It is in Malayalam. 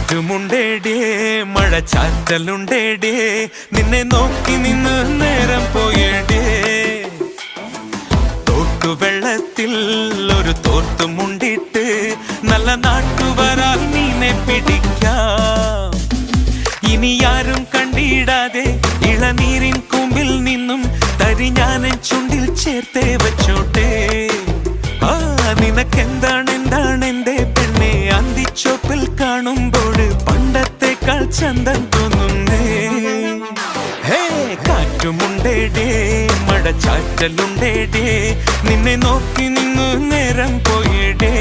കാറ്റുമുണ്ടേടേ മഴച്ചാറ്റലുണ്ടേടേ നിന്നെ നോക്കി നിന്ന് നേരം പോയേടേ തോട്ടുവെള്ളത്തിൽ ഒരു തോർത്തുമുണ്ടിട്ട് നല്ല നാട്ടുവരാൽ മീനെ പിടിക്കാം ഇനി ആരും കണ്ടിടാതെ ഇളനീരിൻ കൂമ്പിൽ നിന്നും തരി ഞാനൻ ചുണ്ടിൽ ചേർത്തേ വച്ചോട്ടെ നിനക്കെന്താണ് എന്റെ പെണ്ണെ അന്തിച്ചോപ്പിൽ കാണുമ്പോൾ പണ്ടത്തെക്കാൾ ചന്തം തോന്നുന്നേ ഹേ കാറ്റുമുണ്ടേടേ മഴച്ചാറ്റലുണ്ടേടേ നിന്നെ നോക്കി നിന്നു നേരം പോയിടേ